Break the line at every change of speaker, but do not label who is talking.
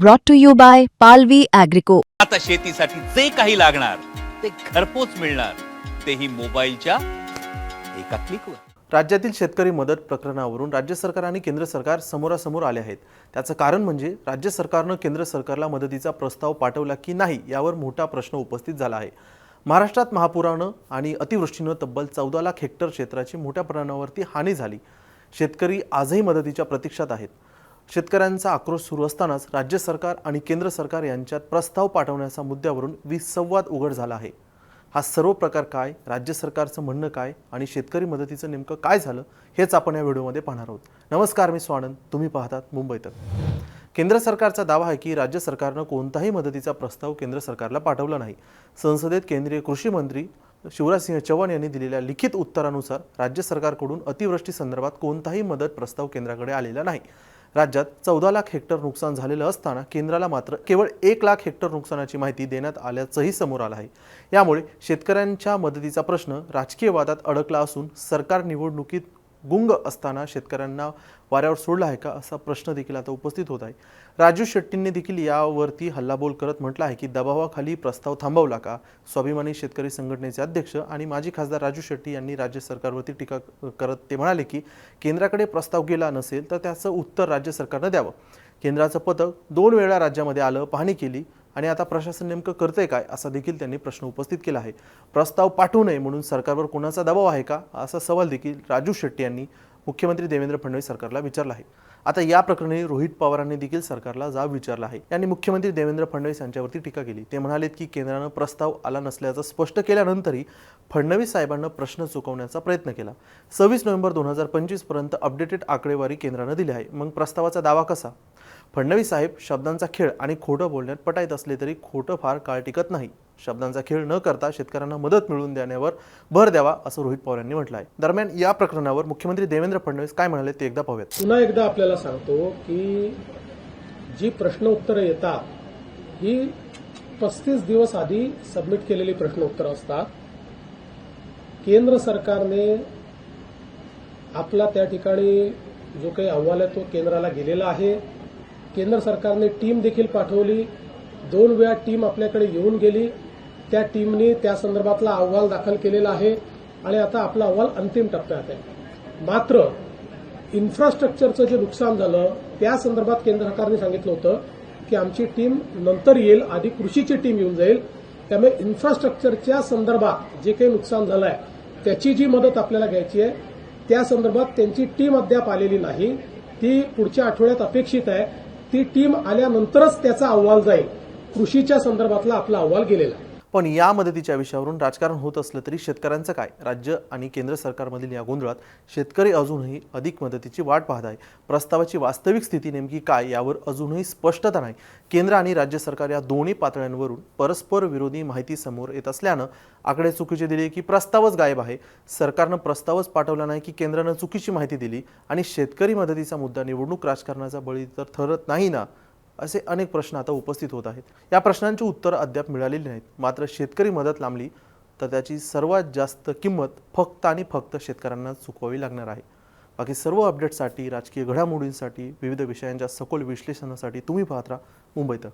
brought to you by Palvi Agrico.
आता शेतीसाठी जे काही लागणार ते घरपोच मिळणार, तेही मोबाईलच्या एका क्लिकवर.
राज्यातील शेतकरी मदत प्रकरणावरून राज्य सरकार आणि केंद्र सरकार समोरासमोर आले आहेत. त्याचं कारण म्हणजे राज्य सरकारनं केंद्र सरकारला मदतीचा प्रस्ताव पाठवला की नाही यावर मोठा प्रश्न उपस्थित झाला आहे. महाराष्ट्रात महापुरानं आणि अतिवृष्टीनं तब्बल 14 लाख हेक्टर क्षेत्राची मोठ्या प्रमाणावरती हानी झाली. शेतकरी आजही मदतीच्या प्रतीक्षेत आहेत. शेतकऱ्यांचा आक्रोश सुरू असतानाच राज्य सरकार आणि केंद्र सरकार यांच्यात प्रस्ताव पाठवण्याच्या मुद्द्यावरून विसंवाद उघड झाला आहे. हा सर्व प्रकार काय, राज्य सरकारचं म्हणणं काय आणि शेतकरी मदतीचं नेमकं काय झालं हेच आपण या व्हिडिओमध्ये पाहणार आहोत. नमस्कार, मी स्वानंद, तुम्ही पाहतात मुंबई तक. केंद्र सरकारचा दावा आहे की राज्य सरकारनं कोणताही मदतीचा प्रस्ताव केंद्र सरकारला पाठवला नाही. संसदेत केंद्रीय कृषी मंत्री शिवराजसिंह चौहान यांनी दिलेल्या लिखित उत्तरानुसार राज्य सरकारकडून अतिवृष्टी संदर्भात कोणताही मदत प्रस्ताव केंद्राकडे आलेला नाही. राज्यात 14 लाख हेक्टर नुकसान झालेलं असताना केंद्राला मात्र केवळ 1 लाख हेक्टर नुकसानाची माहिती देण्यात आल्याचंही समोर आलं आहे. यामुळे शेतकऱ्यांच्या मदतीचा प्रश्न राजकीय वादात अडकला असून सरकार निवडणुकीत गुंग असताना शेतकऱ्यांना वाऱ्यावर सोडला आहे का असा प्रश्न देखील आता उपस्थित होत आहे. राजू शेट्टींनी देखील यावरती हल्लाबोल करत म्हटलं आहे की दबावाखाली प्रस्ताव थांबवला का. स्वाभिमानी शेतकरी संघटनेचे अध्यक्ष आणि माजी खासदार राजू शेट्टी यांनी राज्य सरकारवरती टीका करत ते म्हणाले की केंद्राकडे प्रस्ताव गेला नसेल तर त्याचं उत्तर राज्य सरकारनं द्यावं. केंद्राचं पथक 2 वेळा राज्यामध्ये आलं, पाहणी केली आणि आता प्रशासन नेमकं करतंय काय असा देखील त्यांनी प्रश्न उपस्थित केला आहे. प्रस्ताव पाठवू नये म्हणून सरकारवर कोणाचा दबाव आहे का असा सवाल देखील राजू शेट्टी यांनी मुख्यमंत्री देवेंद्र फडणवीस सरकारला विचारला आहे. आता या प्रकरणी रोहित पवारांनी देखील सरकारला जाब विचारला आहे. यांनी मुख्यमंत्री देवेंद्र फडणवीस यांच्यावरती टीका केली. ते म्हणालेत की केंद्रानं प्रस्ताव आला नसल्याचं स्पष्ट केल्यानंतरही फडणवीस साहेबांना प्रश्न चुकवण्याचा प्रयत्न केला. 26 नोव्हेंबर 2025 पर्यंत अपडेटेड आकडेवारी केंद्रानं दिली आहे. मग प्रस्तावाचा दावा कसा. फडणवीस साहेब शब्दांचा खेळ आणि खोटं बोलण्यात पटाईत असले तरी खोटं फार काळ टिकत नाही. शब्दांचा खेळ न करता शेतकऱ्यांना मदत मिळवून देण्यावर भर द्यावा असं रोहित पवार यांनी म्हटलं आहे. दरम्यान या प्रकरणावर मुख्यमंत्री देवेंद्र फडणवीस काय म्हणाले ते एकदा पाहूयात.
पुन्हा एकदा आपल्याला सांगतो की जी प्रश्न उत्तरं येतात ही 35 दिवस आधी सबमिट केलेली प्रश्न उत्तरं असतात. केंद्र सरकारने आपला त्या ठिकाणी जो काही अहवाल आहे तो केंद्राला गेलेला आहे. केंद्र सरकारने टीम देखील पाठवली. 2 वेळा टीम आपल्याकडे येऊन गेली. त्या टीमने त्या संदर्भातला अहवाल दाखल केलेला आहे आणि आता आपला अहवाल अंतिम टप्प्यात आहे. मात्र इन्फ्रास्ट्रक्चरचं जे नुकसान झालं त्या संदर्भात केंद्र सरकारने सांगितलं होतं की आमची टीम नंतर येईल, आधी कृषीची टीम येऊन जाईल. त्यामुळे इन्फ्रास्ट्रक्चरच्या संदर्भात जे काही नुकसान झालं आहे त्याची जी मदत आपल्याला घ्यायची आहे त्या संदर्भात त्यांची टीम अद्याप आलेली नाही. ती पुढच्या आठवड्यात अपेक्षित आहे. ती टीम आल्यानंतरच त्याचा अहवाल जाईल. कृषीच्या संदर्भातला आपला अहवाल गेलेला आहे.
पण या मदतीच्या विषयावरून राजकारण होत असलं तरी शेतकऱ्यांचं काय. राज्य आणि केंद्र सरकारमधील या गोंधळात शेतकरी अजूनही अधिक मदतीची वाट पाहत आहे. प्रस्तावाची वास्तविक स्थिती नेमकी काय यावर अजूनही स्पष्टता नाही. केंद्र आणि राज्य सरकार या दोन्ही पातळ्यांवरून परस्पर विरोधी माहिती समोर येत असल्यानं आकडे चुकीचे दिले की प्रस्तावच गायब आहे. सरकारनं प्रस्तावच पाठवला नाही की केंद्रानं चुकीची माहिती दिली आणि शेतकरी मदतीचा मुद्दा निवडणूक राजकारणाचा बळी तर ठरत नाही ना, असे अनेक प्रश्न आता उपस्थित होत आहेत. या प्रश्नांची उत्तरं अद्याप मिळालेली नाहीत. मात्र शेतकरी मदत लांबली तर त्याची सर्वात जास्त किंमत फक्त आणि फक्त शेतकऱ्यांना चुकवावी लागणार आहे. बाकी सर्व अपडेट्ससाठी, राजकीय घडामोडींसाठी, विविध विषयांच्या सखोल विश्लेषणासाठी तुम्ही पाहत राहा मुंबई तक.